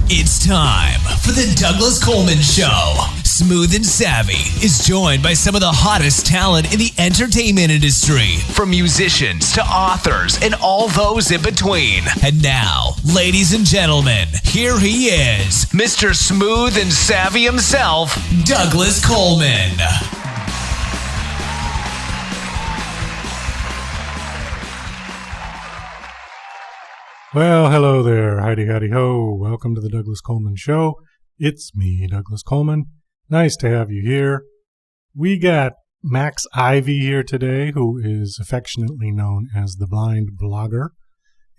It's time for the Douglas Coleman Show. Smooth and Savvy is joined by some of the hottest talent in the entertainment industry, from musicians to authors and all those in between. And now, ladies and gentlemen, here he is, Mr. Smooth and Savvy himself, Douglas Coleman. Well, hello there. Howdy, howdy, ho. Welcome to the Douglas Coleman Show. It's me, Douglas Coleman. Nice to have you here. We got Max Ivey here today, who is affectionately known as the Blind Blogger.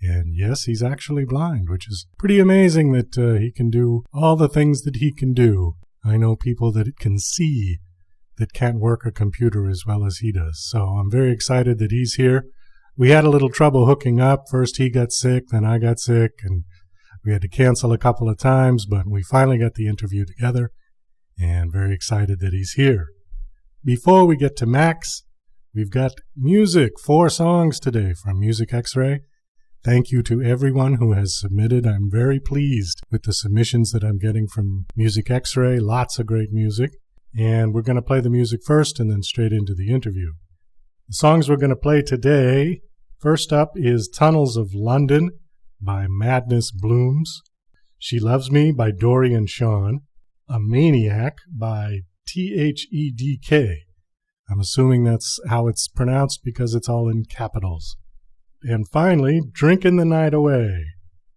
And yes, he's actually blind, which is pretty amazing that he can do all the things that he can do. I know people that can see that can't work a computer as well as he does. So I'm very excited that he's here. We had a little trouble hooking up. First he got sick, then I got sick, and we had to cancel a couple of times, but we finally got the interview together, and very excited that he's here. Before we get to Max, we've got music, 4 songs today from Music X-Ray. Thank you to everyone who has submitted. I'm very pleased with the submissions that I'm getting from Music X-Ray. Lots of great music. And we're going to play the music first and then straight into the interview. The songs we're going to play today, first up is Tunnels of London by Madness Blooms, She Loves Me by Dory and Sean, A Maniac by THEDK. I'm assuming that's how it's pronounced because it's all in capitals. And finally, Drinkin' the Night Away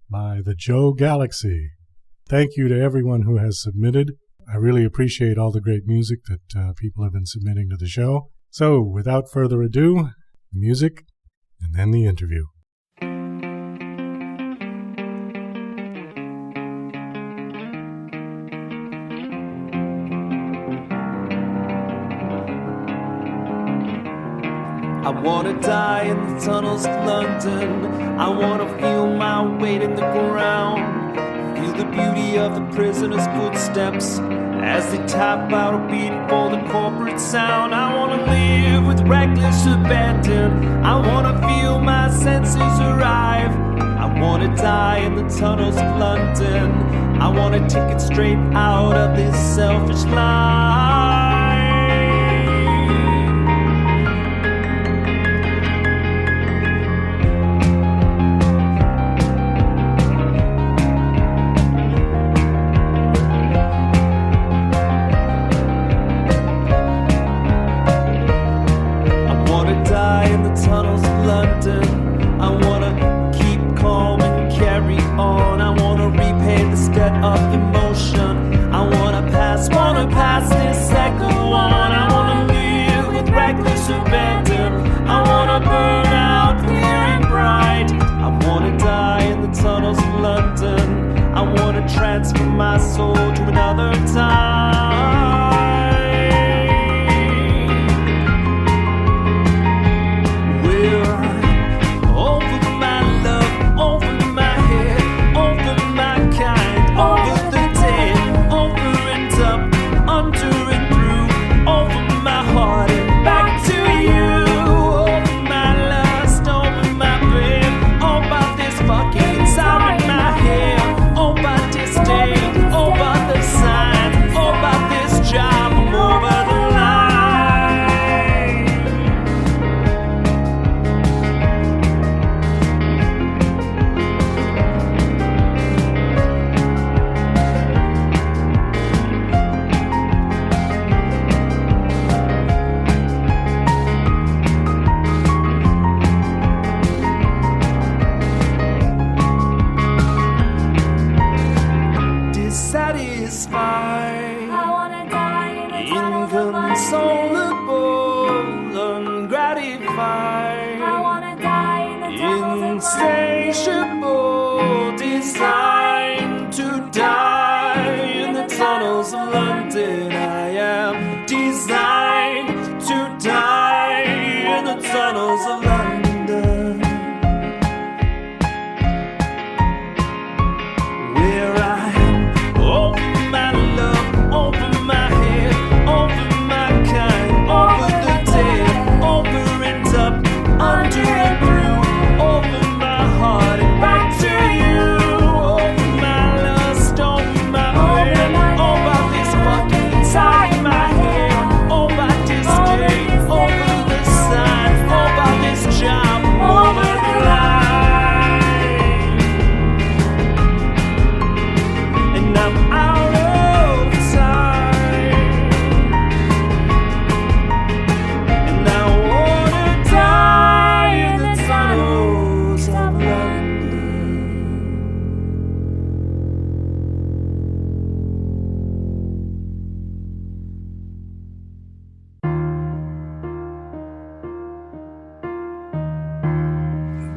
by the Joe Galaxy. Thank you to everyone who has submitted. I really appreciate all the great music that people have been submitting to the show. So, without further ado, the music and then the interview. I wanna die in the tunnels of London. I wanna feel my weight in the ground. Feel the beauty of the prisoner's footsteps as they tap out a beat for the corporate sound. I wanna live with reckless abandon. I wanna feel my senses arrive. I wanna die in the tunnels of London. I wanna take it straight out of this selfish life. Tunnels of London. I wanna keep calm and carry on. I wanna repay the debt of emotion. I wanna pass this second one. I wanna live with reckless abandon. I wanna burn out clear and bright. I wanna die in the tunnels of London. I wanna transfer my soul to another time. This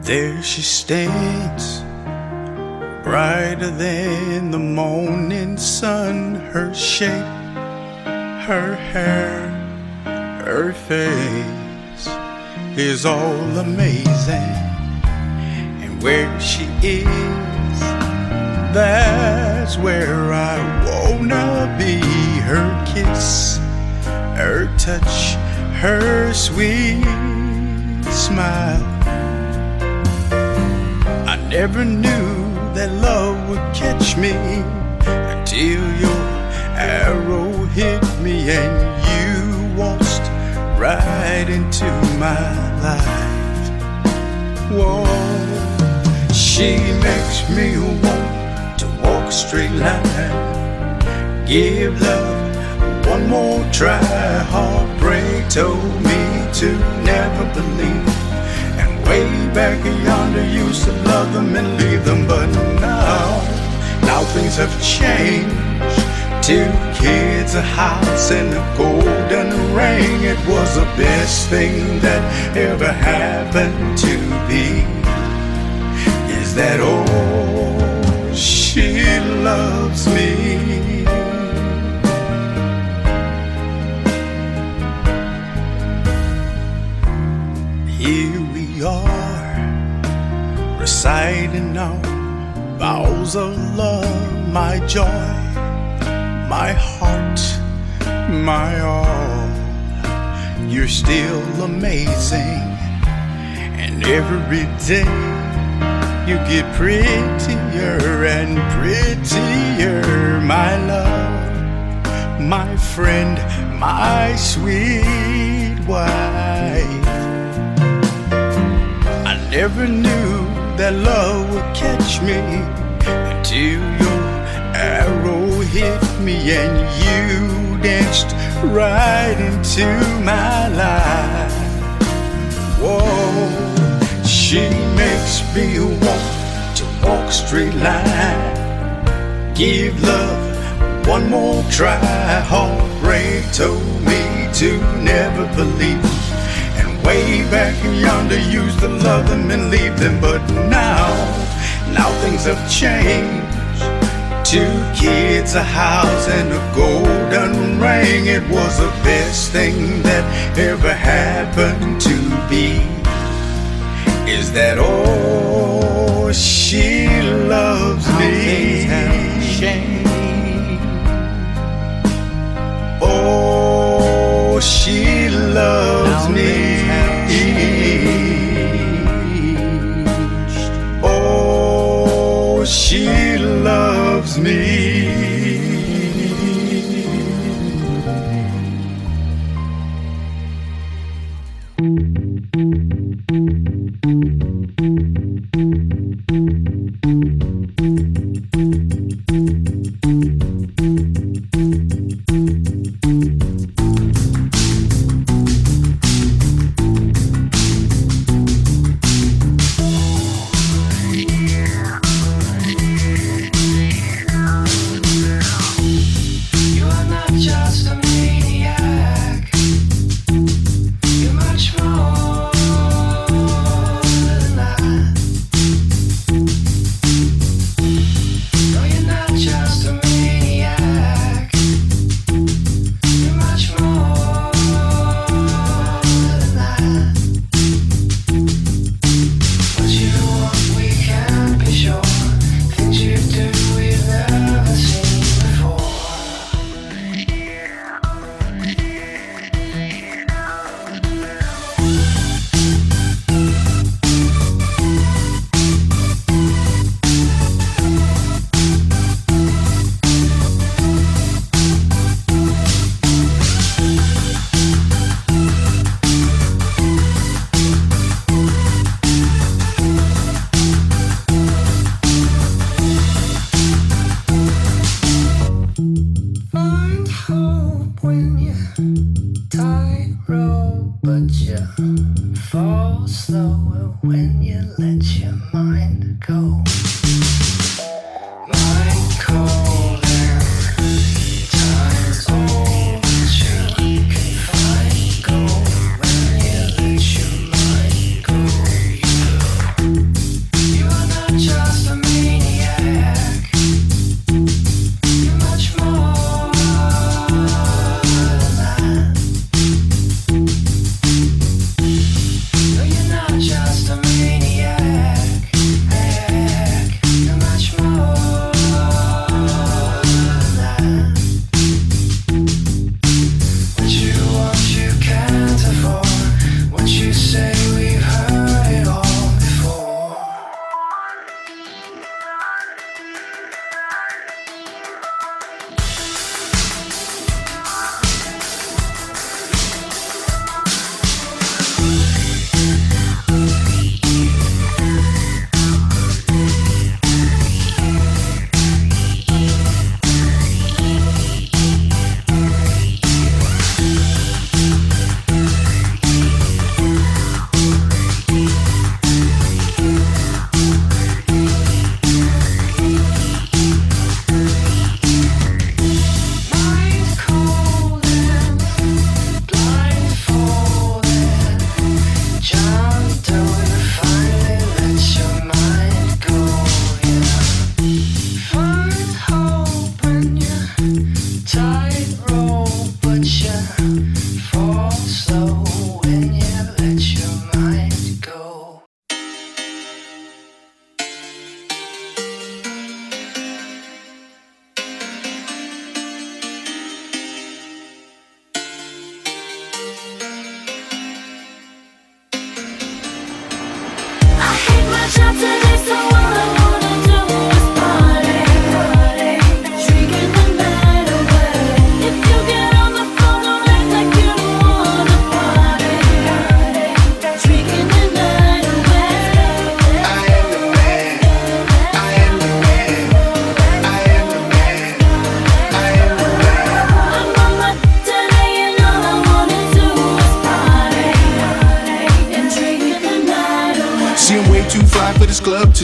There she stands, brighter than the morning sun. Her shape, her hair, her face is all amazing. And where she is, that's where I wanna be. Her kiss, her touch, her sweet smile. I never knew that love would catch me until your arrow hit me and you waltzed right into my life. Whoa, she makes me want to walk a straight line, give love one more try. Heartbreak told me to never believe, and way back yonder used to love them and leave them. But now things have changed. 2 kids, a house, and a golden ring. It was the best thing that ever happened to me. Is that all? She loves me. Here we are, reciting our vows of love, my joy, my heart, my all. You're still amazing, and every day you get prettier and prettier, my love, my friend, my sweet wife. I never knew that love would catch me until your arrow hit me and you danced right into my life. Whoa, she makes me want to walk a straight line, give love one more try. Heartbreak told me to never believe, and way back yonder used to love them and leave them. But now things have changed. 2 kids, a house, and a golden ring. It was the best thing that ever happened to me. Is that all? She loves me. Things have changed. Oh, she loves me. Oh, she loves me.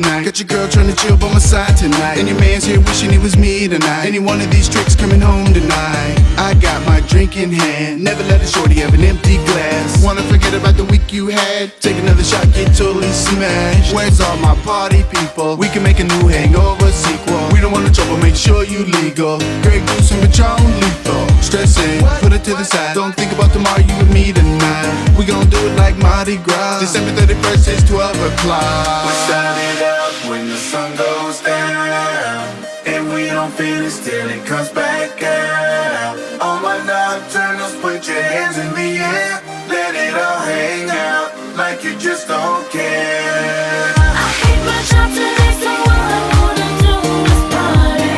tonight. Got your girl trying to chill by my side tonight, and your man's here wishing it was me tonight. Any one of these tricks coming home tonight. I got my drink in hand, never let a shorty have an empty glass. Wanna forget about the week you had? Take another shot, get totally smashed. Where's all my party people? We can make a new hangover sequel. We don't want no trouble, make sure you legal. Grey Goose and Patron lethal. Stressing, put it to the side. Don't think about tomorrow, you and me tonight. We gon' do it like Mardi Gras. December 31st is 12 o'clock. We started out when the sun goes down, and we don't finish till it comes back out. All my nocturnals, put your hands in the air. Let it all hang out like you just don't care. I hate my job today, so all I wanna do is party,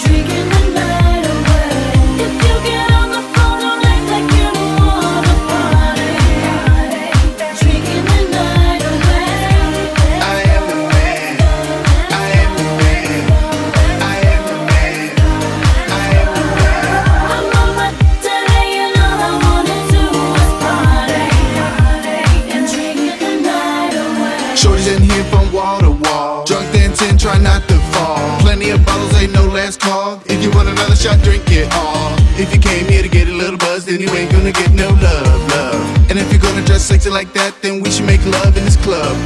drinking the night away. If you get on the phone, don't act like you don't wanna party, drinking the night away. I am the man, I am the man, I am the man, I am the man. I'm on my today and all I wanna do is party, and drinking the night away. Shorty's in here from wall to wall. Drunk dancing, try not to fall. Plenty of bottles, ain't no last call. If you want another shot, drink it all. If you came here to get a little buzz, then you ain't gonna get no love. And if you're gonna dress sexy like that, then we should make love in this club.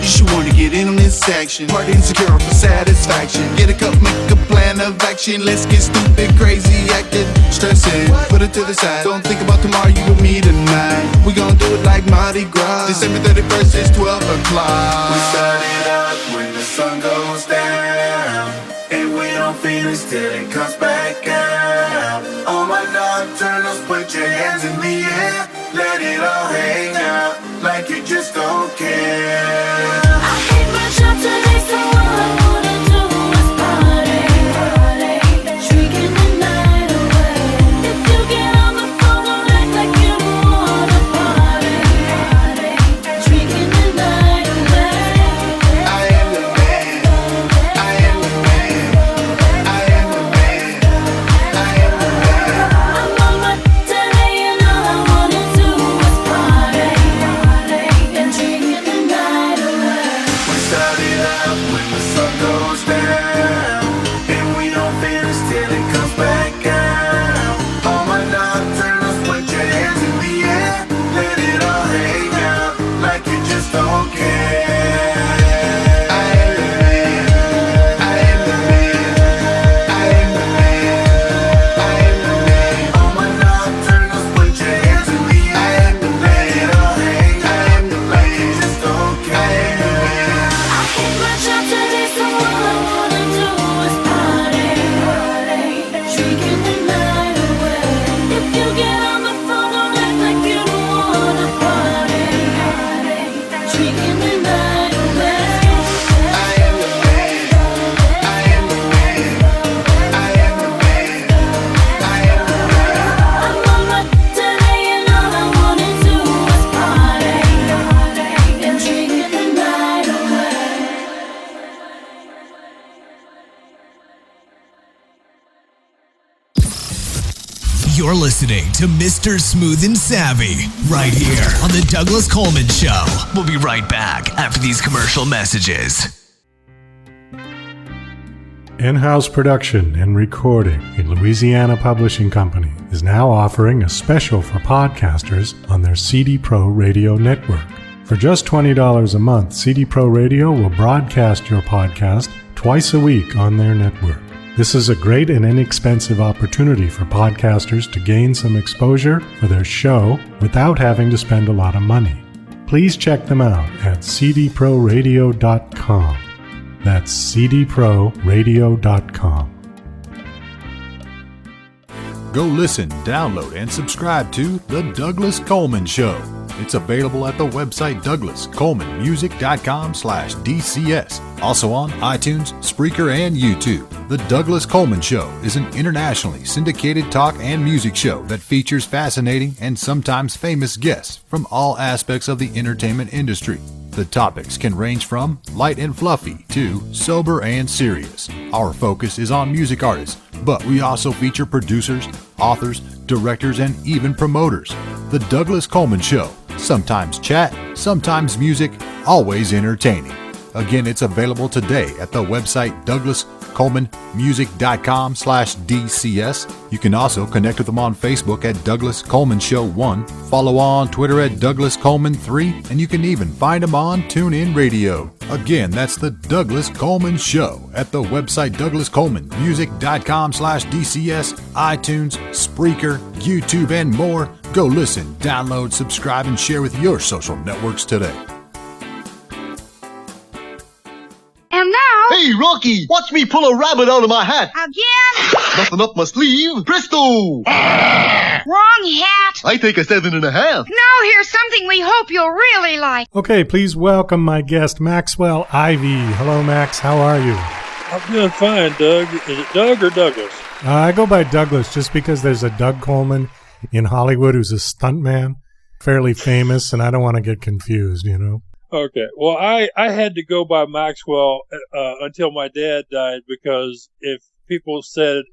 You should wanna get in on this action. Party insecure for satisfaction. Get a cup, make a plan of action. Let's get stupid, crazy, acting, stressing. Put it to the side. Don't think about tomorrow, you and me tonight. We gon' do it like Mardi Gras. December 31st is 12 o'clock. We started out when the sun goes down, and we don't finish till it comes back out. All my nocturnals, put your hands in the air. Let it all hang out like you just don't care. I hate my job today, so all I wanna do is party, drinking the night away. If you get on the phone, don't act like you don't wanna party, drinking the night away. I am the man, I am the man, I am the man, I am the man. I'm on my today and all I wanna do is party, and drinking the night away. We started out when the sun goes down, and we don't finish till it comes back out. All my nocturnals, put your hands in the air. Let it all hang out like you just don't care. I am the man, I am the man, I am the man, I am the man. All my nocturnals, put your hands in the I air. am the Let it all man, hang I out am the like you man, just don't I am the care. man. I hate my job today, so all I wanna do is party, drinking the night away. If you get on the phone, don't act like you don't wanna party, drinking the night away. I am the man, I am the man, I am the man, I am the man. I'm on my today and all I wanna do is party, and drinking the night away. You're listening to Mr. Smooth and Savvy right here on the Douglas Coleman Show. We'll be right back after these commercial messages. In-house production and recording in Louisiana Publishing Company is now offering a special for podcasters on their CD Pro Radio network. For just $20 a month, CD Pro Radio will broadcast your podcast twice a week on their network. This is a great and inexpensive opportunity for podcasters to gain some exposure for their show without having to spend a lot of money. Please check them out at cdproradio.com. That's cdproradio.com. Go listen, download, and subscribe to The Douglas Coleman Show. It's available at the website douglascolemanmusic.com/DCS. Also on iTunes, Spreaker, and YouTube. The Douglas Coleman Show is an internationally syndicated talk and music show that features fascinating and sometimes famous guests from all aspects of the entertainment industry. The topics can range from light and fluffy to sober and serious. Our focus is on music artists, but we also feature producers, authors, directors, and even promoters. The Douglas Coleman Show. Sometimes chat, sometimes music, always entertaining. Again, it's available today at the website douglascolemanmusic.com/DCS. You can also connect with them on Facebook at Douglas Coleman Show 1, follow on Twitter at Douglas Coleman 3, and you can even find them on TuneIn Radio. Again, that's the Douglas Coleman Show at the website douglascolemanmusic.com/DCS, iTunes, Spreaker, YouTube, and more. Go listen, download, subscribe, and share with your social networks today. And now, Hey, Rocky, watch me pull a rabbit out of my hat. again, Nothing up my sleeve. Presto! wrong hat. I take a 7.5. Now here's something we hope you'll really like. Okay, please welcome my guest, Maxwell Ivey. Hello, Max. How are you? I'm doing fine, Doug. Is it Doug or Douglas? I go by Douglas just because there's a Doug Coleman in Hollywood who's a stuntman, fairly famous, and I don't want to get confused, you know. Okay. Well, I had to go by Maxwell until my dad died, because if people said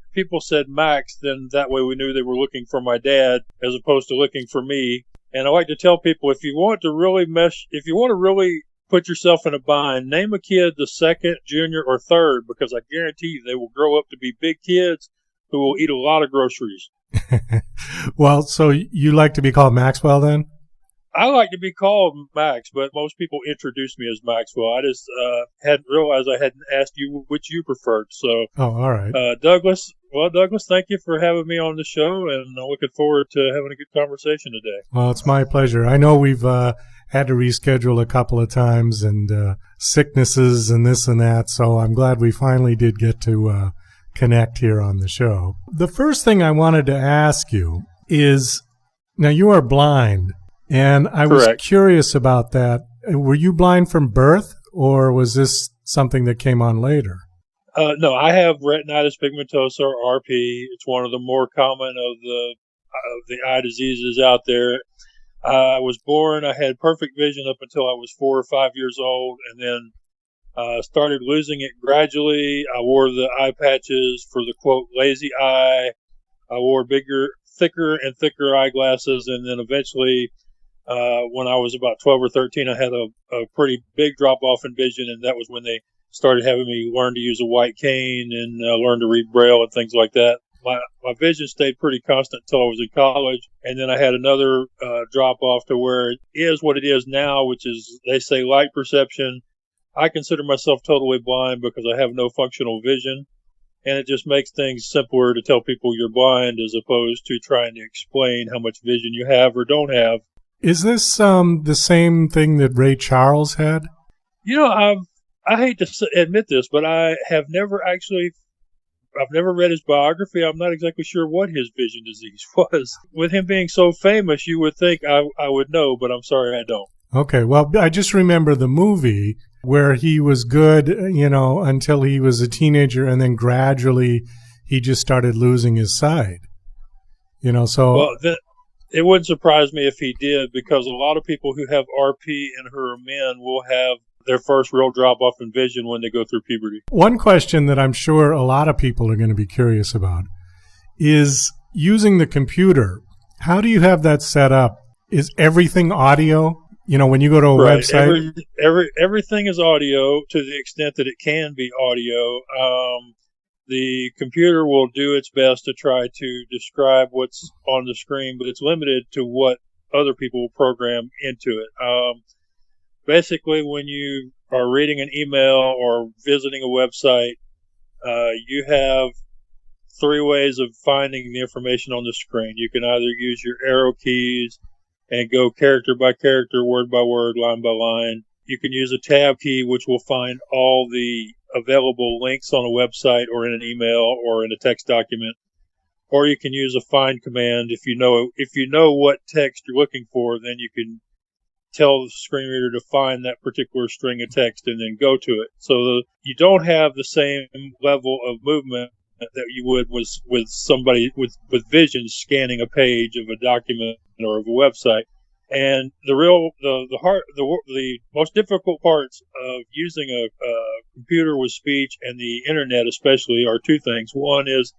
Max, then that way we knew they were looking for my dad as opposed to looking for me. And I like to tell people, if you want to really put yourself in a bind, name a kid the second, junior, or third, because I guarantee you they will grow up to be big kids who will eat a lot of groceries. Well, so you like to be called Maxwell then? I like to be called Max, but most people introduce me as Maxwell. I just hadn't realized I hadn't asked you which you preferred. So, Oh, all right. Douglas, thank you for having me on the show, and I'm looking forward to having a good conversation today. Well, it's my pleasure. I know we've had to reschedule a couple of times, and sicknesses and this and that, so I'm glad we finally did get to connect here on the show. The first thing I wanted to ask you is, now you are blind, and I was Correct. curious about that. Were you blind from birth, or was this something that came on later? No, I have retinitis pigmentosa, or RP. It's one of the more common of the eye diseases out there. I was born, I had perfect vision up until I was 4 or 5 years old, and then started losing it gradually. I wore the eye patches for the, quote, lazy eye. I wore thicker and thicker eyeglasses, and then eventually, when I was about 12 or 13, I had a pretty big drop-off in vision, and that was when they started having me learn to use a white cane and learn to read Braille and things like that. My vision stayed pretty constant until I was in college, and then I had another drop-off to where it is what it is now, which is, they say, light perception. I consider myself totally blind because I have no functional vision, and it just makes things simpler to tell people you're blind as opposed to trying to explain how much vision you have or don't have. Is this the same thing that Ray Charles had? You know, I hate to admit this, but I've never read his biography. I'm not exactly sure what his vision disease was. With him being so famous, you would think I would know, but I'm sorry I don't. Okay, well, I just remember the movie where he was good, you know, until he was a teenager, and then gradually he just started losing his sight. You know, so... Well, it wouldn't surprise me if he did, because a lot of people who have RP and who are men will have their first real drop-off in vision when they go through puberty. One question that I'm sure a lot of people are going to be curious about is using the computer. How do you have that set up? Is everything audio? You know, when you go to a website? Everything is audio to the extent that it can be audio. The computer will do its best to try to describe what's on the screen, but it's limited to what other people will program into it. Basically, when you are reading an email or visiting a website, you have 3 ways of finding the information on the screen. You can either use your arrow keys and go character by character, word by word, line by line. You can use a tab key, which will find all the available links on a website or in an email or in a text document. Or you can use a find command. If you know what text you're looking for, then you can tell the screen reader to find that particular string of text and then go to it. So you don't have the same level of movement that you would with somebody with vision scanning a page of a document or of a website. And the most difficult parts of using a computer with speech and the internet especially are 2 things. One is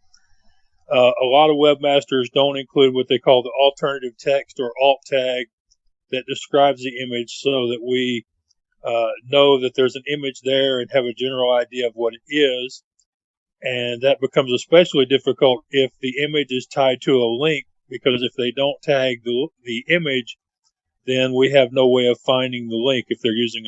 a lot of webmasters don't include what they call the alternative text or alt tag that describes the image, so that we know that there's an image there and have a general idea of what it is. And that becomes especially difficult if the image is tied to a link, because if they don't tag the image, then we have no way of finding the link if they're using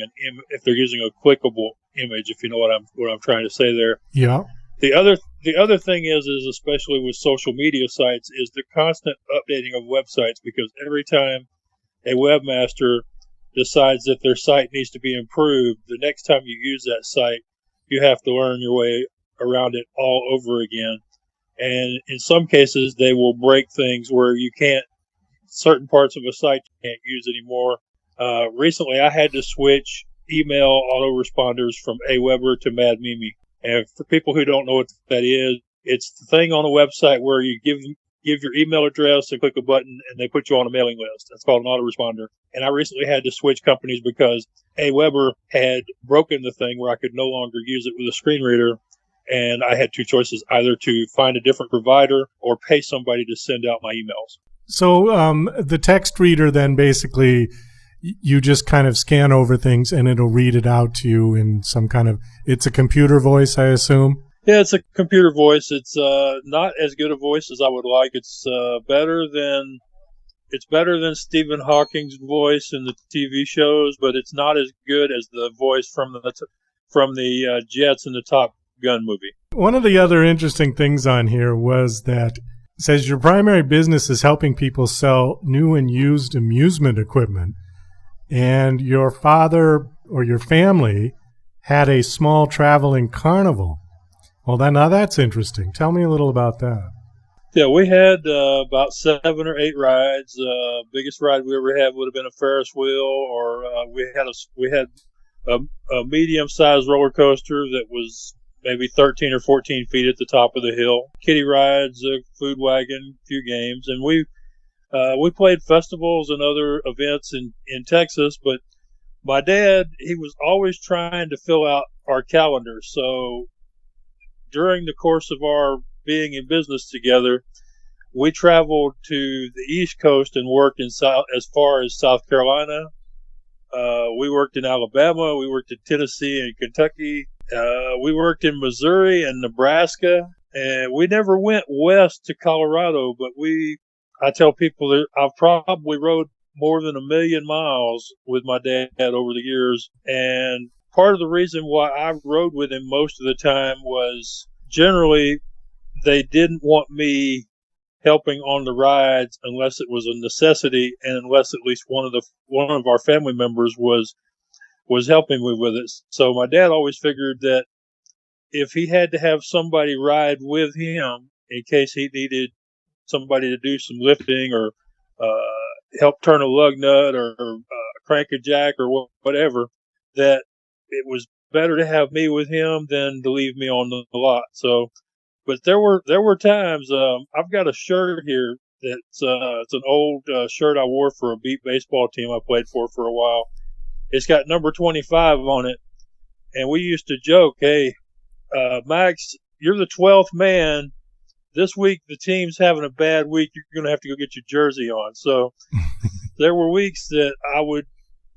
if they're using a clickable image, if you know what I'm trying to say there. Yeah. The other thing is especially with social media sites, is the constant updating of websites, because every time a webmaster decides that their site needs to be improved, the next time you use that site, you have to learn your way around it all over again. And in some cases, they will break things where certain parts of a site you can't use anymore. Recently, I had to switch email autoresponders from Aweber to Mad Mimi. And for people who don't know what that is, it's the thing on a website where you give your email address and click a button and they put you on a mailing list. That's called an autoresponder. And I recently had to switch companies because Aweber had broken the thing where I could no longer use it with a screen reader. And I had two choices, either to find a different provider or pay somebody to send out my emails. So the text reader then basically, you just kind of scan over things and it'll read it out to you in some kind of, it's a computer voice, I assume? Yeah, it's a computer voice. It's not as good a voice as I would like. It's better than Stephen Hawking's voice in the TV shows, but it's not as good as the voice from the Jets in the Top Gun movie. One of the other interesting things on here was that it says your primary business is helping people sell new and used amusement equipment, and your father or your family had a small traveling carnival. Well, now that's interesting. Tell me a little about that. Yeah, we had about 7 or 8 rides. Biggest ride we ever had would have been a Ferris wheel, or we had a medium-sized roller coaster that was maybe 13 or 14 feet at the top of the hill. Kiddie rides, a food wagon, a few games, and we played festivals and other events in Texas. But my dad, he was always trying to fill out our calendar. So during the course of our being in business together, we traveled to the East Coast and worked as far as South Carolina. We worked in Alabama. We worked in Tennessee and Kentucky. We worked in Missouri and Nebraska. And we never went west to Colorado, but I tell people that I've probably rode more than 1 million miles with my dad over the years. And part of the reason why I rode with him most of the time was generally they didn't want me helping on the rides unless it was a necessity, and unless at least one of our family members was helping me with it. So my dad always figured that if he had to have somebody ride with him in case he needed somebody to do some lifting or help turn a lug nut or crank a jack or whatever, that it was better to have me with him than to leave me on the lot. So, but there were times. I've got a shirt here that's it's an old shirt I wore for a beat baseball team I played for a while. It's got number 25 on it, and we used to joke, "Hey, Max, you're the 12th man. This week the team's having a bad week. You're going to have to go get your jersey on." So there were weeks that I would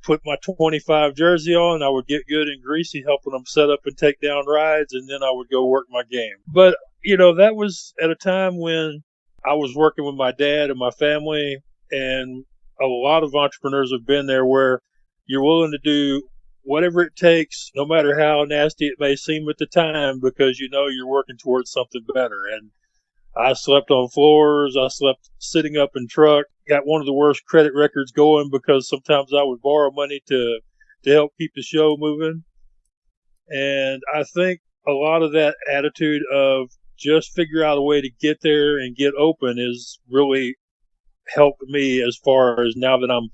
put my 25 jersey on. I would get good and greasy helping them set up and take down rides, and then I would go work my game. But, that was at a time when I was working with my dad and my family, and a lot of entrepreneurs have been there where you're willing to do whatever it takes, no matter how nasty it may seem at the time, because you're working towards something better. And I slept on floors. I slept sitting up in truck. Got one of the worst credit records going because sometimes I would borrow money to help keep the show moving. And I think a lot of that attitude of just figure out a way to get there and get open is really helped me as far as now that I'm,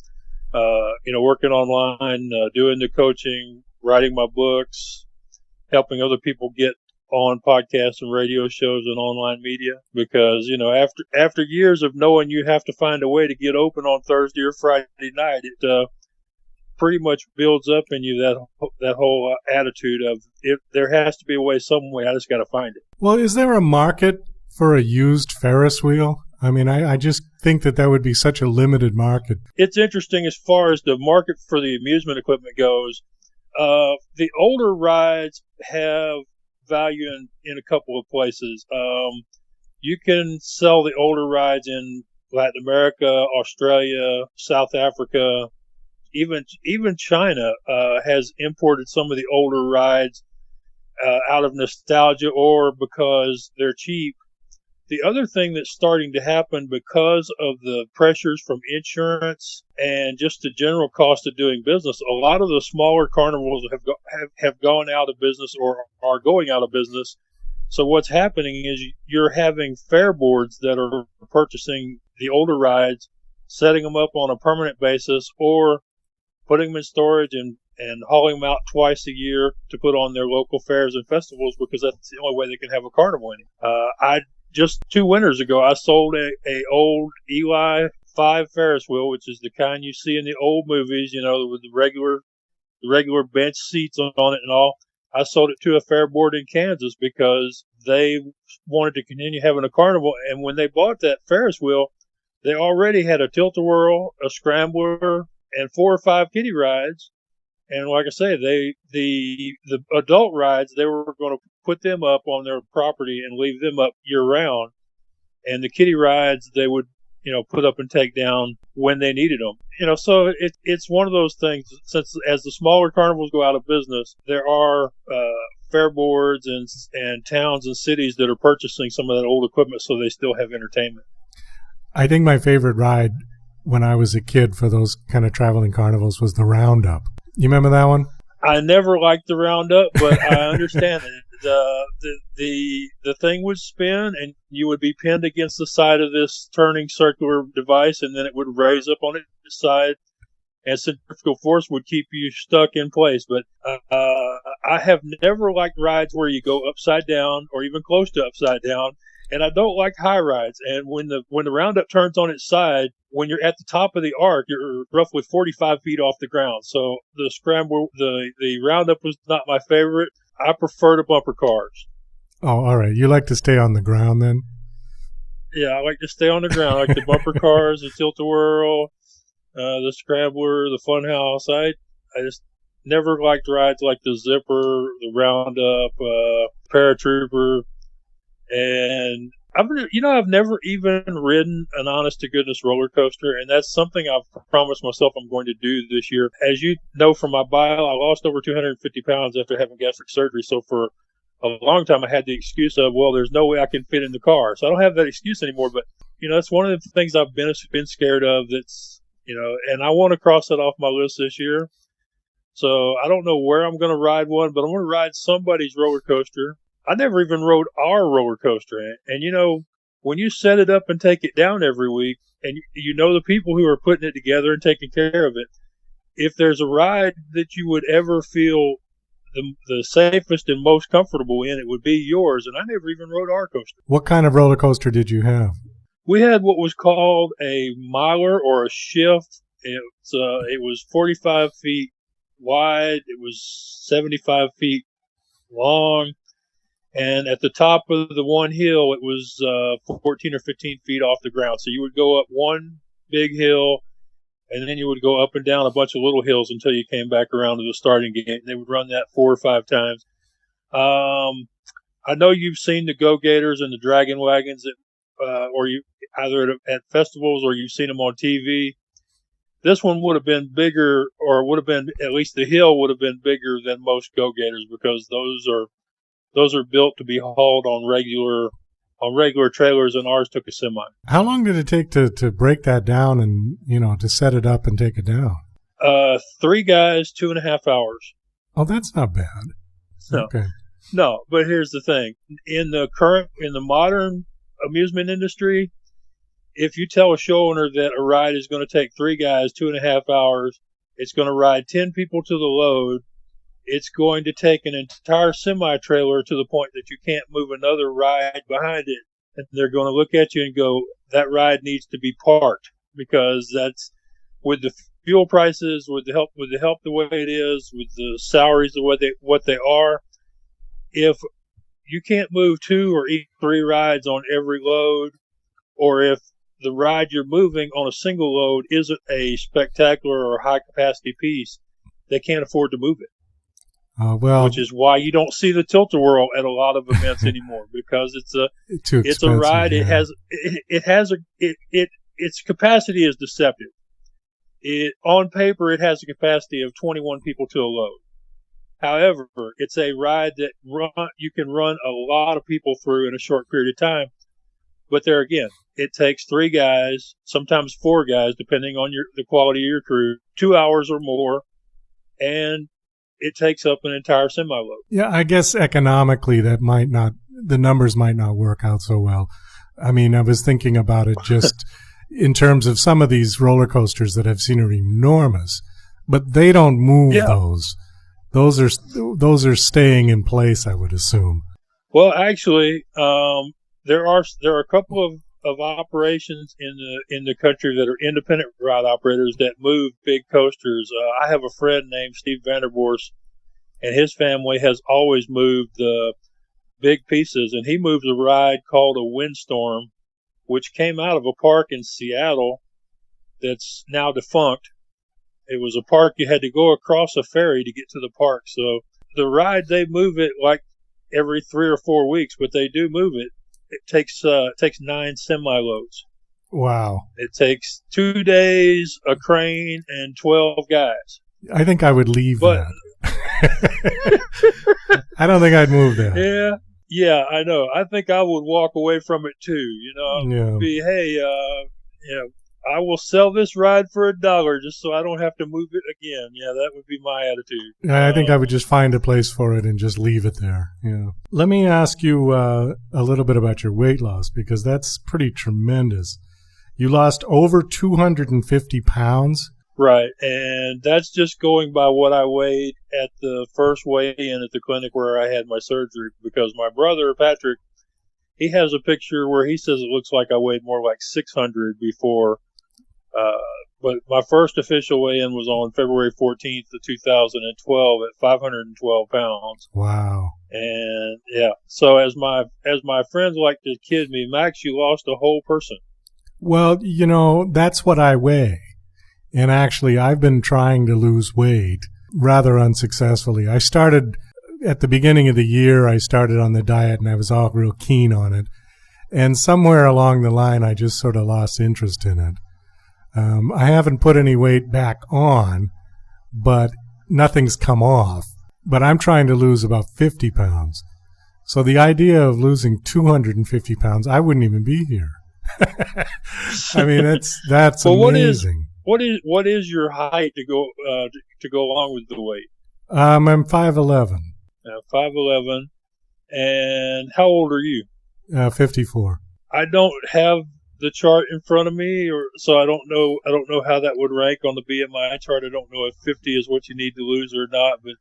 working online, doing the coaching, writing my books, helping other people get on podcasts and radio shows and online media. Because, after years of knowing you have to find a way to get open on Thursday or Friday night, it pretty much builds up in you that whole attitude of there has to be a way, some way. I just got to find it. Well, is there a market for a used Ferris wheel? I mean, I just think that would be such a limited market. It's interesting as far as the market for the amusement equipment goes. There's a lot of The older rides have value in a couple of places. You can sell the older rides in Latin America, Australia, South Africa, even China has imported some of the older rides out of nostalgia or because they're cheap. The other thing that's starting to happen because of the pressures from insurance and just the general cost of doing business, a lot of the smaller carnivals have gone out of business or are going out of business. So what's happening is you're having fair boards that are purchasing the older rides, setting them up on a permanent basis, or putting them in storage and hauling them out twice a year to put on their local fairs and festivals because that's the only way they can have a carnival in. Just 2 winters ago, I sold a old Eli 5 Ferris wheel, which is the kind you see in the old movies, with the regular bench seats on it and all. I sold it to a fair board in Kansas because they wanted to continue having a carnival. And when they bought that Ferris wheel, they already had a tilt-a-whirl, a scrambler, and 4 or 5 kiddie rides. And like I say, the adult rides, they were going to put them up on their property and leave them up year round. And the kiddie rides, they would, put up and take down when they needed them. So it's one of those things, since as the smaller carnivals go out of business, there are fair boards and towns and cities that are purchasing some of that old equipment so they still have entertainment. I think my favorite ride when I was a kid for those kind of traveling carnivals was the Roundup. You remember that one? I never liked the Roundup, but I understand it. The thing would spin, and you would be pinned against the side of this turning circular device, and then it would raise up on its side, and centrifugal force would keep you stuck in place. But I have never liked rides where you go upside down or even close to upside down, and I don't like high rides. And when the Roundup turns on its side, when you're at the top of the arc, you're roughly 45 feet off the ground. So the scramble, the Roundup was not my favorite. I prefer the bumper cars. Oh, all right. You like to stay on the ground then? Yeah, I like to stay on the ground. I like the bumper cars, the tilt-a-whirl, the scrambler, the funhouse. I just never liked rides like the Zipper, the Roundup, Paratrooper, and I've never even ridden an honest-to-goodness roller coaster, and that's something I've promised myself I'm going to do this year. As you know from my bio, I lost over 250 pounds after having gastric surgery, so for a long time I had the excuse of, well, there's no way I can fit in the car. So I don't have that excuse anymore, but, that's one of the things I've been scared of that's, and I want to cross that off my list this year. So I don't know where I'm going to ride one, but I'm going to ride somebody's roller coaster. I never even rode our roller coaster. And, when you set it up and take it down every week, and the people who are putting it together and taking care of it, if there's a ride that you would ever feel the safest and most comfortable in, it would be yours. And I never even rode our coaster. What kind of roller coaster did you have? We had what was called a miler or a shift. It was 45 feet wide. It was 75 feet long. And at the top of the one hill, it was 14 or 15 feet off the ground. So you would go up one big hill, and then you would go up and down a bunch of little hills until you came back around to the starting gate. And they would run that 4 or 5 times. I know you've seen the Go-Gators and the Dragon Wagons, or you either at festivals or you've seen them on TV. This one would have been bigger, or would have been, at least the hill would have been bigger than most Go-Gators, because those are built to be hauled on regular trailers, and ours took a semi. How long did it take to break that down and, to set it up and take it down? 3 guys, 2.5 hours. Oh, that's not bad. No. Okay. No, but here's the thing. In the modern amusement industry, if you tell a show owner that a ride is going to take 3 guys, 2.5 hours, it's going to ride 10 people to the load, it's going to take an entire semi-trailer to the point that you can't move another ride behind it. And they're going to look at you and go, that ride needs to be parked, because that's, with the fuel prices, with the help the way it is, with the salaries the way what they are, if you can't move 2 or 3 rides on every load, or if the ride you're moving on a single load isn't a spectacular or high capacity piece, they can't afford to move it. which is why you don't see the tilt-a-whirl at a lot of events anymore, because it's a ride. Yeah. Its capacity is deceptive. On paper, it has a capacity of 21 people to a load. However, it's a ride that you can run a lot of people through in a short period of time. But there again, it takes 3 guys, sometimes 4 guys, depending on the quality of your crew, 2 hours or more, and it takes up an entire semi-load. Yeah, I guess economically the numbers might not work out so well. I mean, I was thinking about it just in terms of some of these roller coasters that I've seen are enormous, but they don't move those. Those are staying in place, I would assume. Well, actually, there are a couple of operations in the country that are independent ride operators that move big coasters. I have a friend named Steve Vanderborst, and his family has always moved the big pieces, and he moves a ride called a Windstorm, which came out of a park in Seattle that's now defunct. It was a park you had to go across a ferry to get to the park. So the ride, they move it like every 3 or 4 weeks, but they do move it. It takes 9 semi-loads. Wow. It takes 2 days, a crane, and 12 guys. I think I would leave that. I don't think I'd move that. Yeah, I know. I think I would walk away from it too. You know, I will sell this ride for $1 just so I don't have to move it again. Yeah, that would be my attitude. I think I would just find a place for it and just leave it there. Yeah. Let me ask you a little bit about your weight loss, because that's pretty tremendous. You lost over 250 pounds. Right, and that's just going by what I weighed at the first weigh-in at the clinic where I had my surgery, because my brother, Patrick, he has a picture where he says it looks like I weighed more like 600 before. But my first official weigh-in was on February 14th of 2012 at 512 pounds. Wow. And yeah, so as my friends like to kid me, Max, you lost a whole person. Well, you know, that's what I weigh. And actually, I've been trying to lose weight rather unsuccessfully. I started at the beginning of the year, I started on the diet and I was all real keen on it. And somewhere along the line, I just sort of lost interest in it. I haven't put any weight back on, but nothing's come off. But I'm trying to lose about 50 pounds. So the idea of losing 250 pounds, I wouldn't even be here. I mean, that's well, amazing. What is your height to go along with the weight? I'm 5'11". 5'11". And how old are you? 54. I don't have the chart in front of me, so I don't know how that would rank on the BMI chart. I don't know if 50 is what you need to lose or not, but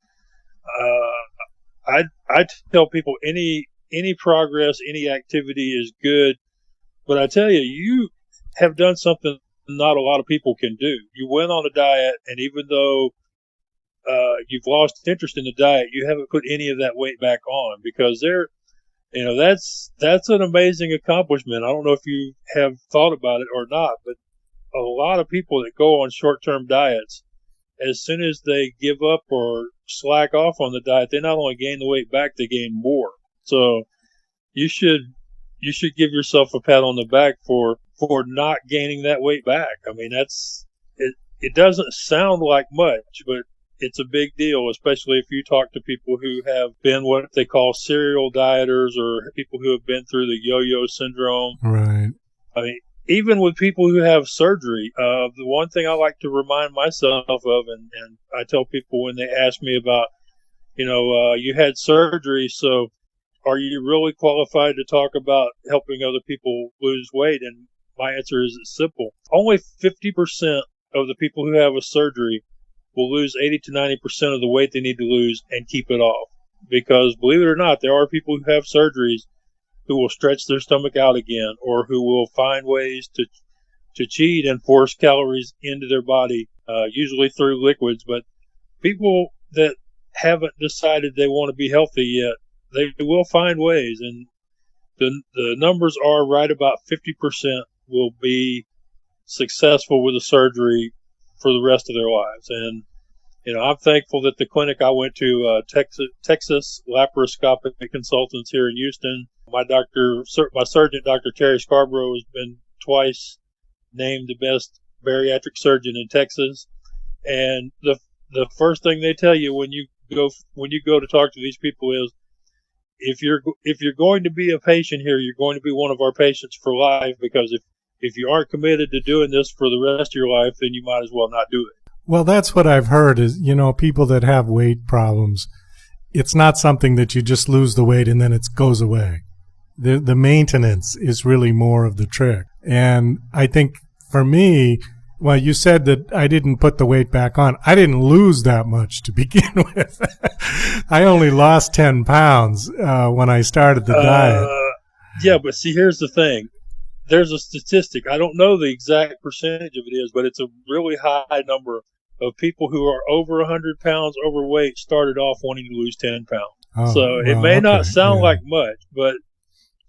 I tell people any progress, any activity is good. But I tell you, you have done something not a lot of people can do. You went on a diet, and even though you've lost interest in the diet, you haven't put any of that weight back on, because that's an amazing accomplishment. I don't know if you have thought about it or not, but a lot of people that go on short-term diets, as soon as they give up or slack off on the diet, they not only gain the weight back, they gain more. So you should give yourself a pat on the back for not gaining that weight back. I mean, it doesn't sound like much, but it's a big deal, especially if you talk to people who have been what they call serial dieters, or people who have been through the yo-yo syndrome. Right. I mean, even with people who have surgery, the one thing I like to remind myself of, and I tell people when they ask me about, you had surgery, so are you really qualified to talk about helping other people lose weight? And my answer is simple. Only 50% of the people who have a surgery will lose 80 to 90% of the weight they need to lose and keep it off. Because believe it or not, there are people who have surgeries who will stretch their stomach out again, or who will find ways to cheat and force calories into their body, usually through liquids. But people that haven't decided they want to be healthy yet, they will find ways. And the numbers are right about 50% will be successful with a surgery for the rest of their lives. And I'm thankful that the clinic I went to, Texas Laparoscopic Consultants here in Houston, my surgeon, Dr. Terry Scarborough, has been twice named the best bariatric surgeon in Texas. And the first thing they tell you when you go to talk to these people is, if you're going to be a patient here, you're going to be one of our patients for life, because if you aren't committed to doing this for the rest of your life, then you might as well not do it. Well, that's what I've heard is, people that have weight problems, it's not something that you just lose the weight and then it goes away. The maintenance is really more of the trick. And I think for me, well, you said that I didn't put the weight back on. I didn't lose that much to begin with. I only lost 10 pounds when I started the diet. Yeah, but see, here's the thing. There's a statistic. I don't know the exact percentage of it is, but it's a really high number of people who are over 100 pounds overweight started off wanting to lose 10 pounds. Oh, So it may not sound like much, but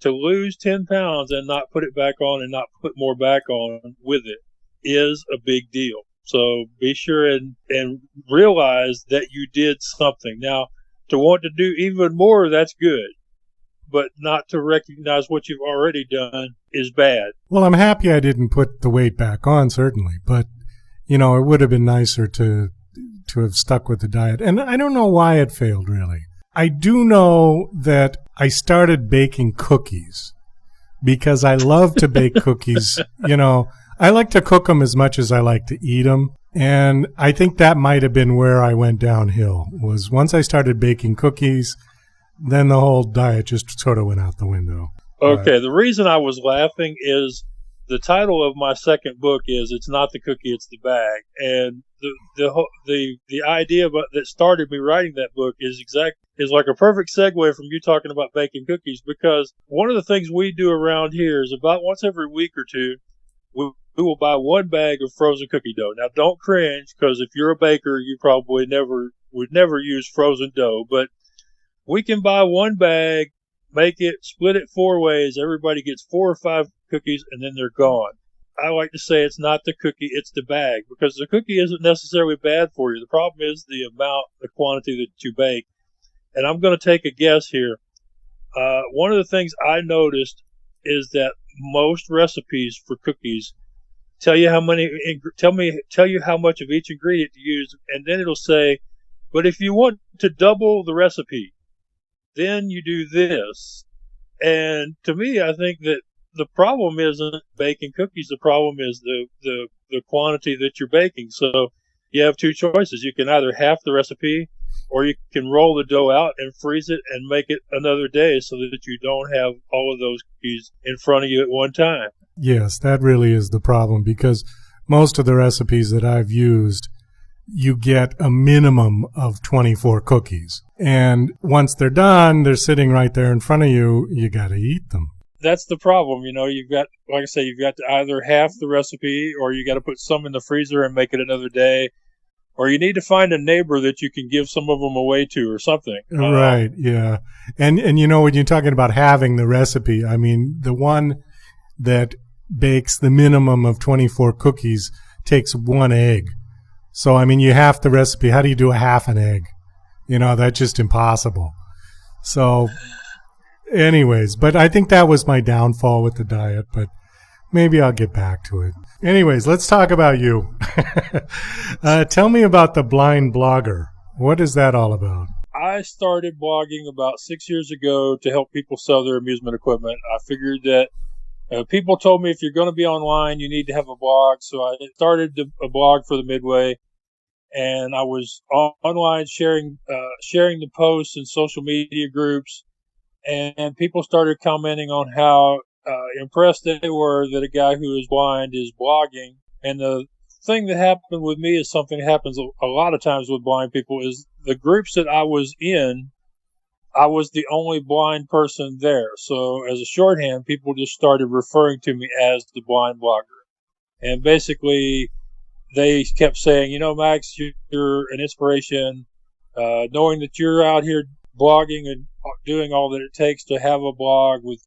to lose 10 pounds and not put it back on and not put more back on with it is a big deal. So be sure and realize that you did something. Now, to want to do even more, that's good. But not to recognize what you've already done is bad. Well, I'm happy I didn't put the weight back on, certainly. But, it would have been nicer to have stuck with the diet. And I don't know why it failed, really. I do know that I started baking cookies because I love to bake cookies. I like to cook them as much as I like to eat them. And I think that might have been where I went downhill, was once I started baking cookies, then the whole diet just sort of went out the window. Okay, the reason I was laughing is the title of my second book is "It's Not the Cookie, It's the Bag," and the idea that started me writing that book is like a perfect segue from you talking about baking cookies, because one of the things we do around here is about once every week or two, we will buy one bag of frozen cookie dough. Now, don't cringe, because if you're a baker, you probably would never use frozen dough, but we can buy one bag, split it 4 ways. Everybody gets 4 or 5 cookies, and then they're gone. I like to say it's not the cookie, it's the bag, because the cookie isn't necessarily bad for you. The problem is the quantity that you bake. And I'm going to take a guess here. One of the things I noticed is that most recipes for cookies tell you how much of each ingredient to use, and then it'll say, but if you want to double the recipe, then you do this. And to me, I think that the problem isn't baking cookies. The problem is the quantity that you're baking. So you have 2 choices. You can either half the recipe, or you can roll the dough out and freeze it and make it another day so that you don't have all of those cookies in front of you at one time. Yes, that really is the problem, because most of the recipes that I've used, you get a minimum of 24 cookies. And once they're done, they're sitting right there in front of you. You got to eat them. That's the problem. You've got, like I say, you've got to either half the recipe, or you got to put some in the freezer and make it another day, or you need to find a neighbor that you can give some of them away to or something. Right, yeah. And when you're talking about having the recipe, I mean, the one that bakes the minimum of 24 cookies takes 1 egg. So, I mean, you half the recipe. How do you do a half an egg? That's just impossible. So, anyways, but I think that was my downfall with the diet, but maybe I'll get back to it. Anyways, let's talk about you. Tell me about the Blind Blogger. What is that all about? I started blogging about 6 years ago to help people sell their amusement equipment. I figured that people told me if you're going to be online, you need to have a blog. So I started a blog for the Midway, and I was online sharing the posts in social media groups, and people started commenting on how impressed they were that a guy who is blind is blogging. And the thing that happened with me is something that happens a lot of times with blind people, is the groups that I was in, I was the only blind person there. So as a shorthand, people just started referring to me as the Blind Blogger. And basically, they kept saying, Max, you're an inspiration. Knowing that you're out here blogging and doing all that it takes to have a blog with,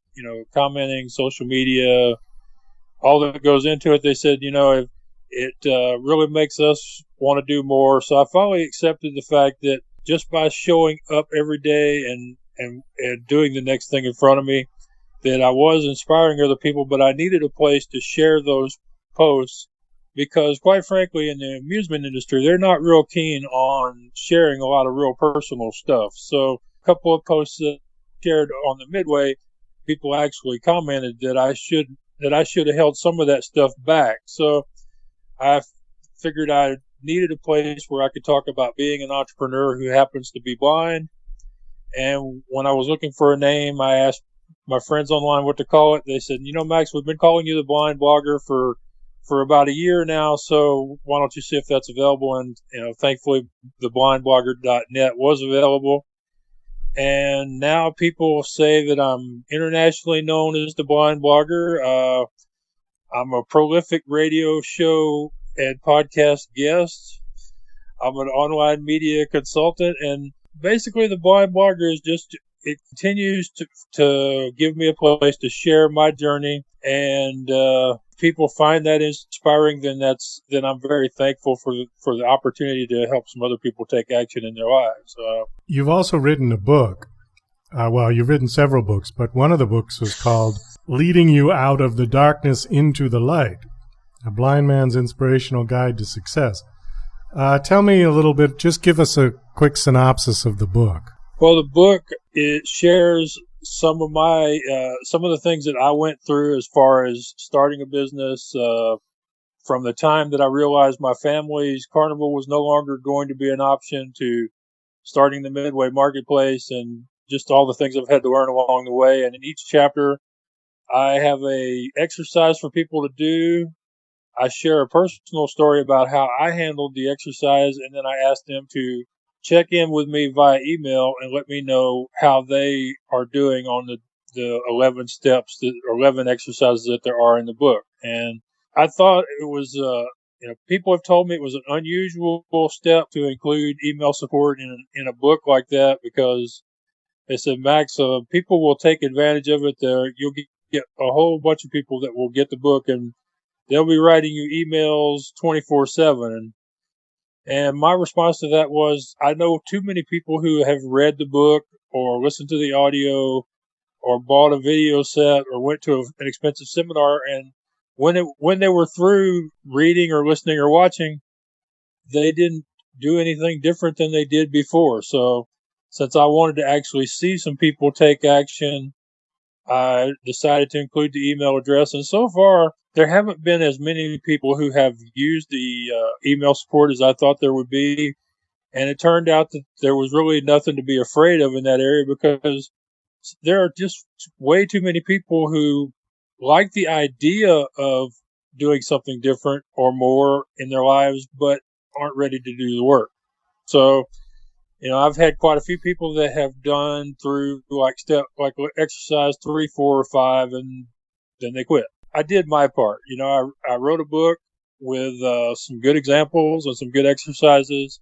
commenting, social media, all that goes into it. They said, it really makes us want to do more. So I finally accepted the fact that just by showing up every day and doing the next thing in front of me, that I was inspiring other people, but I needed a place to share those posts because, quite frankly, in the amusement industry, they're not real keen on sharing a lot of real personal stuff. So a couple of posts that I shared on the Midway, people actually commented that I should have held some of that stuff back. So I figured I needed a place where I could talk about being an entrepreneur who happens to be blind. And when I was looking for a name, I asked my friends online what to call it. They said, Max, we've been calling you the Blind Blogger for about a year now, so why don't you see if that's available? And thankfully, the blindblogger.net was available. And now people say that I'm internationally known as the Blind Blogger. I'm a prolific radio show and podcast guest. I'm an online media consultant, and basically the Blind Blogger is just, it continues to give me a place to share my journey, and people find that inspiring, then I'm very thankful for the opportunity to help some other people take action in their lives. You've also written a book. You've written several books, but one of the books was called Leading You Out of the Darkness into the Light, A Blind Man's Inspirational Guide to Success. Tell me a little bit, just give us a quick synopsis of the book. Well, the book, it shares some of the things that I went through as far as starting a business, from the time that I realized my family's carnival was no longer going to be an option, to starting the Midway Marketplace, and just all the things I've had to learn along the way. And in each chapter, I have a exercise for people to do. I share a personal story about how I handled the exercise, and then I ask them to check in with me via email and let me know how they are doing on the 11 steps, the 11 exercises that there are in the book. And I thought it was, people have told me it was an unusual step to include email support in a book like that, because they said, Max, people will take advantage of it. You'll get a whole bunch of people that will get the book, and they'll be writing you emails 24/7. And my response to that was, I know too many people who have read the book or listened to the audio or bought a video set or went to an expensive seminar, and when they were through reading or listening or watching, they didn't do anything different than they did before. So since I wanted to actually see some people take action, I decided to include the email address. And so far, there haven't been as many people who have used the email support as I thought there would be. And it turned out that there was really nothing to be afraid of in that area, because there are just way too many people who like the idea of doing something different or more in their lives, but aren't ready to do the work. So, I've had quite a few people that have done through like exercise 3, 4, or 5, and then they quit. I did my part. I wrote a book with some good examples and some good exercises.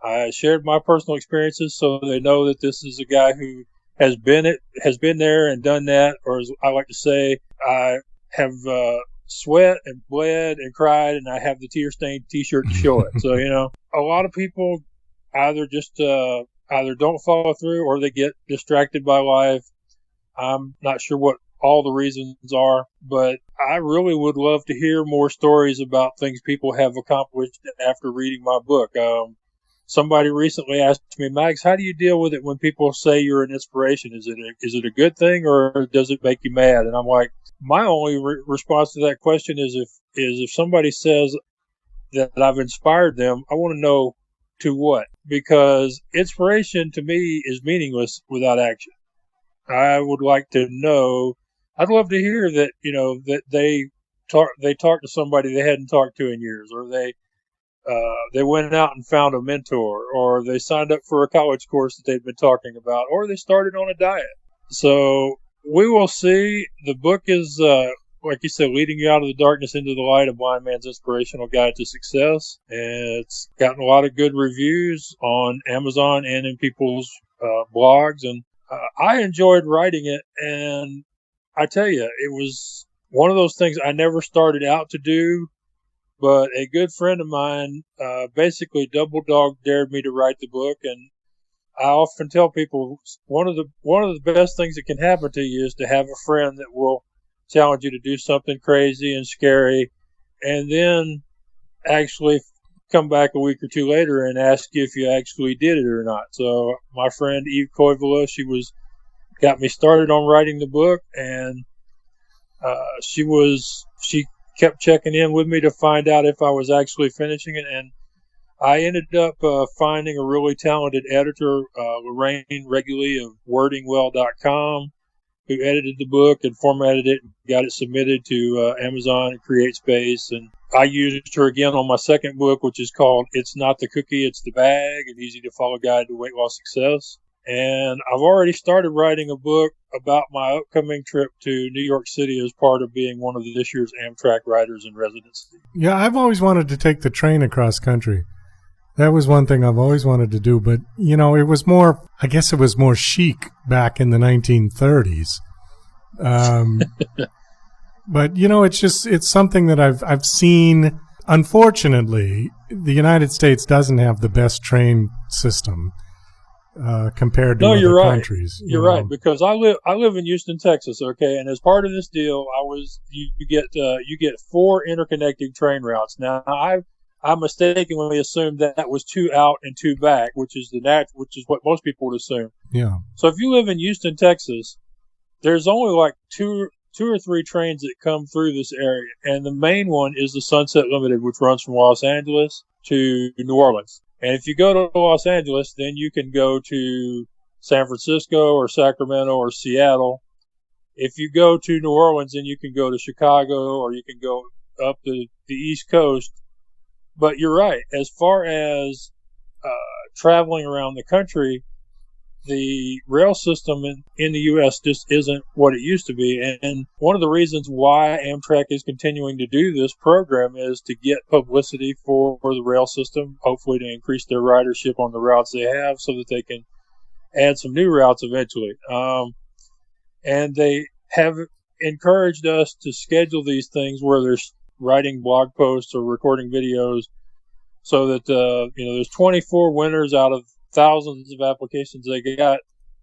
I shared my personal experiences so they know that this is a guy who has been there and done that, or as I like to say, I have sweat and bled and cried, and I have the tear-stained T-shirt to show it. So, a lot of people either don't follow through, or they get distracted by life. I'm not sure what all the reasons are, but I really would love to hear more stories about things people have accomplished after reading my book. Somebody recently asked me, Max, how do you deal with it when people say you're an inspiration? Is it a good thing, or does it make you mad? And I'm like, my only response to that question is if somebody says that I've inspired them, I want to know to what, because inspiration to me is meaningless without action. I would like to know. I'd love to hear that that they talked to somebody they hadn't talked to in years, or they went out and found a mentor, or they signed up for a college course that they'd been talking about, or they started on a diet. So we will see. The book is, like you said, Leading You Out of the Darkness into the Light, A Blind Man's Inspirational Guide to Success. And it's gotten a lot of good reviews on Amazon and in people's blogs. And I enjoyed writing it. And I tell you, it was one of those things I never started out to do, But a good friend of mine basically double dog dared me to write the book, and I often tell people one of the best things that can happen to you is to have a friend that will challenge you to do something crazy and scary, and then actually come back a week or two later and ask you if you actually did it or not. So my friend Eve Koivula, she got me started on writing the book, and she kept checking in with me to find out if I was actually finishing it, and I ended up finding a really talented editor, Lorraine Reguly of wordingwell.com, who edited the book and formatted it and got it submitted to Amazon and CreateSpace. And I used her again on my second book, which is called It's Not the Cookie, It's the Bag, an easy-to-follow guide to weight loss success. And I've already started writing a book about my upcoming trip to New York City as part of being one of this year's Amtrak Writers in Residency. Yeah, I've always wanted to take the train across country. That was one thing I've always wanted to do, but, it was more, I guess it was more chic back in the 1930s. But, it's something that I've seen. Unfortunately, the United States doesn't have the best train system compared to other countries. You're right, because I live in Houston, Texas, okay, and as part of this deal, you get 4 interconnecting train routes. Now, I mistakenly assumed that was 2 out and 2 back, which is what most people would assume. Yeah. So if you live in Houston, Texas, there's only like two or three trains that come through this area, and the main one is the Sunset Limited, which runs from Los Angeles to New Orleans. And if you go to Los Angeles, then you can go to San Francisco or Sacramento or Seattle. If you go to New Orleans, then you can go to Chicago or you can go up the East Coast. But you're right. As far as traveling around the country, the rail system in the U.S. just isn't what it used to be. And one of the reasons why Amtrak is continuing to do this program is to get publicity for the rail system, hopefully to increase their ridership on the routes they have so that they can add some new routes eventually. And they have encouraged us to schedule these things where there's writing blog posts or recording videos so that, there's 24 winners out of thousands of applications they got.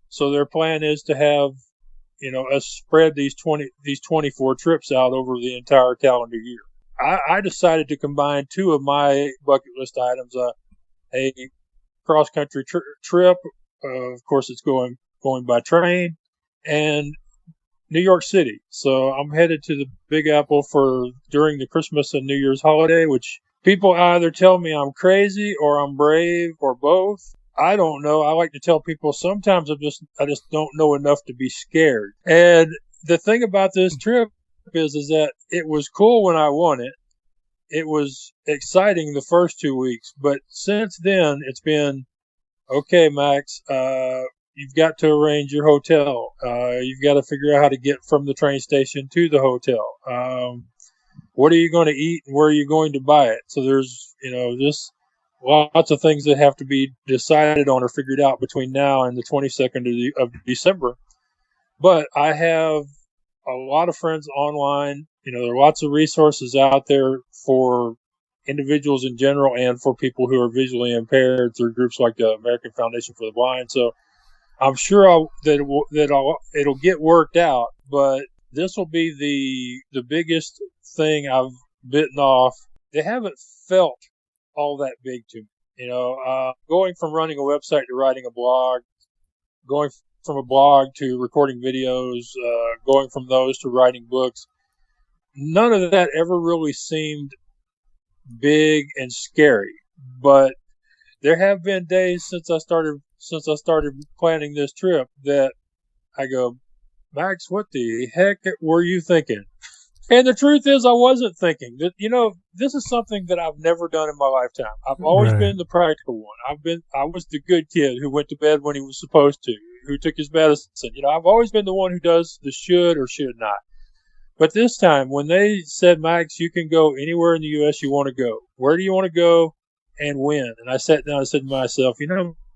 So their plan is to have, us spread these 24 trips out over the entire calendar year. I decided to combine 2 of my bucket list items, a cross-country trip. Of course, it's going by train, and New York City. So I'm headed to the Big Apple during the Christmas and New Year's holiday, which people either tell me I'm crazy or I'm brave or both. I don't know. I like to tell people sometimes I just don't know enough to be scared. And the thing about this trip is that it was cool when I won it. It was exciting the first 2 weeks, but since then it's been, okay, Max, you've got to arrange your hotel. You've got to figure out how to get from the train station to the hotel. What are you going to eat and where are you going to buy it? So there's, just lots of things that have to be decided on or figured out between now and the 22nd of December. But I have a lot of friends online. There are lots of resources out there for individuals in general and for people who are visually impaired through groups like the American Foundation for the Blind. So I'm sure it'll get worked out, but this will be the biggest thing I've bitten off. They haven't felt all that big to me. Going from running a website to writing a blog, going from a blog to recording videos, going from those to writing books, none of that ever really seemed big and scary. But there have been days since I started planning this trip that I go, Max, what the heck were you thinking? And the truth is, I wasn't thinking that. This is something that I've never done in my lifetime. I've always been the practical one. I was the good kid who went to bed when he was supposed to, who took his medicine. I've always been the one who does the should or should not. But this time, when they said, Max, you can go anywhere in the U.S. you want to go. Where do you want to go and when? And I sat down and said to myself,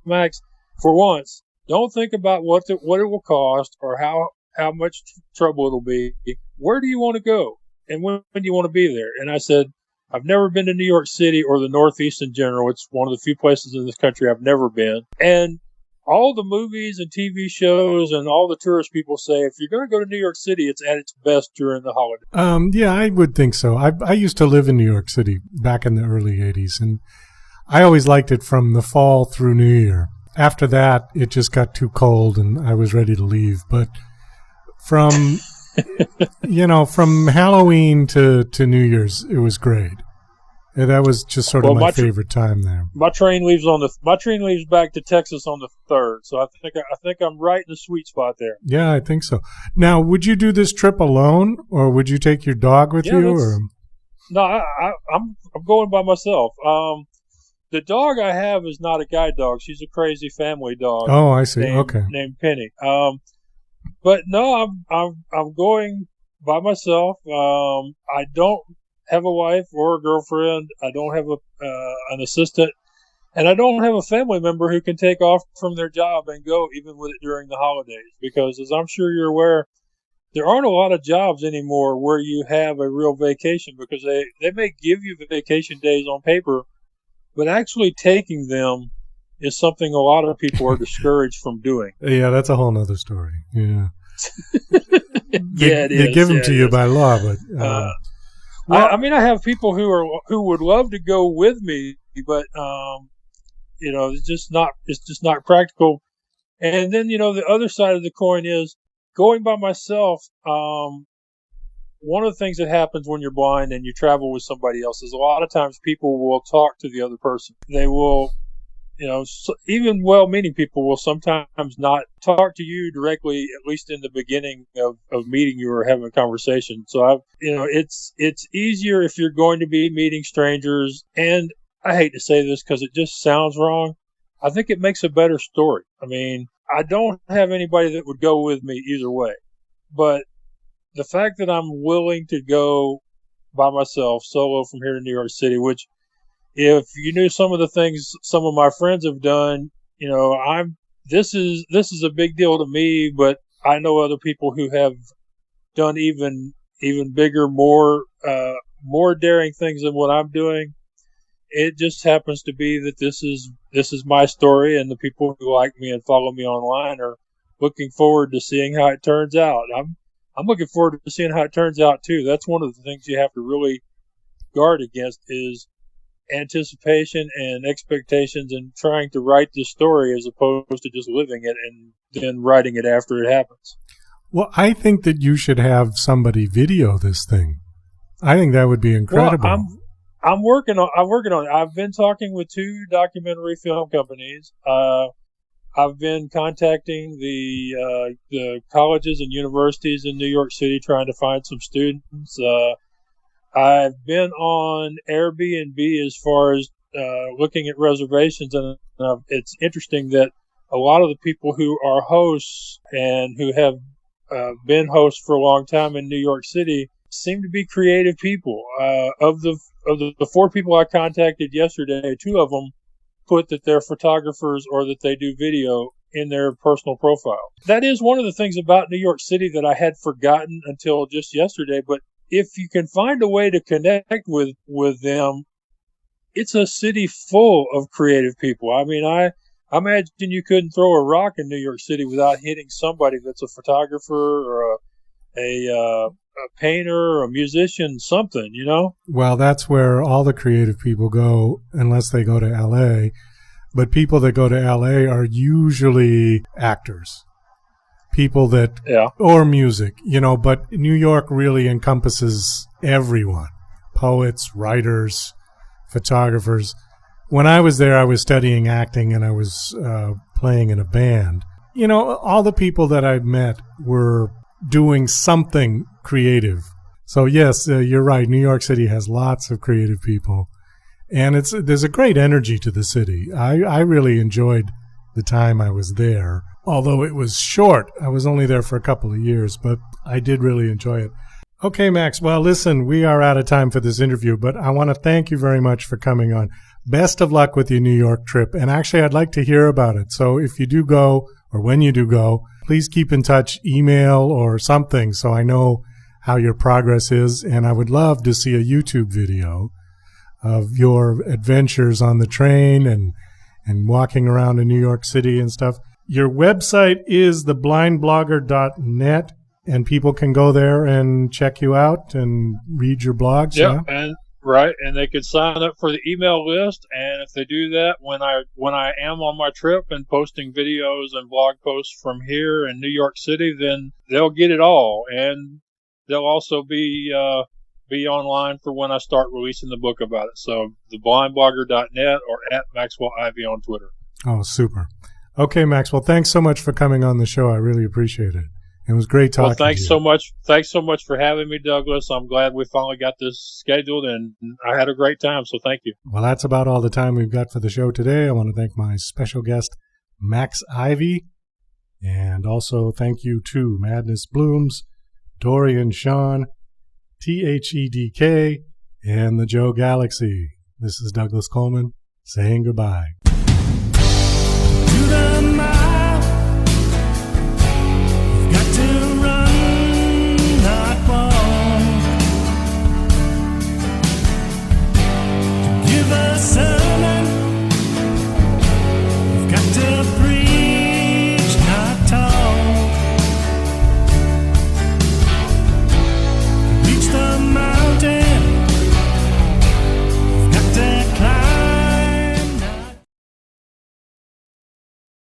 Max, for once, don't think about what it will cost or how much trouble it'll be. Where do you want to go? And when do you want to be there? And I said, I've never been to New York City or the Northeast in general. It's one of the few places in this country I've never been. And all the movies and TV shows and all the tourist people say, if you're going to go to New York City, it's at its best during the holidays. Yeah, I would think so. I used to live in New York City back in the early 80s, and I always liked it from the fall through New Year. After that, it just got too cold, and I was ready to leave. But from, from Halloween to New Year's, it was great. And that was just sort of my favorite time there. My train leaves back to Texas on the 3rd, so I think I'm right in the sweet spot there. Yeah, I think so. Now, would you do this trip alone, or would you take your dog with you? Or? No, I'm going by myself. The dog I have is not a guide dog. She's a crazy family dog. Oh, I see. Named Penny. But no, I'm going by myself. I don't have a wife or a girlfriend. I don't have an assistant, and I don't have a family member who can take off from their job and go, even with it during the holidays. Because, as I'm sure you're aware, there aren't a lot of jobs anymore where you have a real vacation, because they may give you vacation days on paper, but actually taking them is something a lot of people are discouraged from doing. Yeah, that's a whole nother story. Yeah. It is. They give them to you by law, but I mean, I have people who would love to go with me, but it's just not practical. And then the other side of the coin is going by myself. One of the things that happens when you're blind and you travel with somebody else is a lot of times people will talk to the other person. They will, even well-meaning people will sometimes not talk to you directly, at least in the beginning of meeting you or having a conversation. So it's easier if you're going to be meeting strangers. And I hate to say this because it just sounds wrong. I think it makes a better story. I mean, I don't have anybody that would go with me either way, but the fact that I'm willing to go by myself solo from here to New York City, which if you knew some of the things some of my friends have done, this is a big deal to me, but I know other people who have done even bigger, more daring things than what I'm doing. It just happens to be that this is my story, and the people who like me and follow me online are looking forward to seeing how it turns out. I'm looking forward to seeing how it turns out too. That's one of the things you have to really guard against is anticipation and expectations, and trying to write this story as opposed to just living it and then writing it after it happens. Well, I think that you should have somebody video this thing. I think that would be incredible. Well, I'm working on it. I've been talking with 2 documentary film companies. I've been contacting the colleges and universities in New York City trying to find some students. I've been on Airbnb as far as looking at reservations, and it's interesting that a lot of the people who are hosts and who have been hosts for a long time in New York City seem to be creative people. Of the 4 people I contacted yesterday, 2 of them put that they're photographers or that they do video in their personal profile. That is one of the things about New York City that I had forgotten until just yesterday. But if you can find a way to connect with them, it's a city full of creative people. I mean, I imagine you couldn't throw a rock in New York City without hitting somebody that's a photographer or a painter or a musician, something, Well, that's where all the creative people go, unless they go to L.A. But people that go to L.A. are usually actors, people that, or music, but New York really encompasses everyone, poets, writers, photographers. When I was there, I was studying acting and I was playing in a band. All the people that I met were doing something creative. So yes, you're right. New York City has lots of creative people, and there's a great energy to the city. I really enjoyed the time I was there, although it was short. I was only there for a couple of years, but I did really enjoy it. Okay, Max. Well, listen, we are out of time for this interview, but I want to thank you very much for coming on. Best of luck with your New York trip, and actually I'd like to hear about it. So if you do go, or when you do go, please keep in touch, email or something, so I know how your progress is, and I would love to see a YouTube video of your adventures on the train and walking around in New York City and stuff. Your website is theblindblogger.net, and people can go there and check you out and read your blogs. Yep, Yeah? and they can sign up for the email list. And if they do that, when I am on my trip and posting videos and blog posts from here in New York City, then they'll get it all, and they'll also be online for when I start releasing the book about it. So theblindblogger.net or at Maxwell Ivey on Twitter. Oh, super. Okay, Maxwell, thanks so much for coming on the show. I really appreciate it. It was great talking Well, thanks to you. so much. Thanks so much for having me, Douglas. I'm glad we finally got this scheduled, and I had a great time. So thank you. Well, that's about all the time we've got for the show today. I want to thank my special guest, Max Ivey, and also thank you to Madness Blooms, Dorian Sean, THEDK, and the Joe Galaxy. This is Douglas Coleman saying goodbye. To the mile, you've got to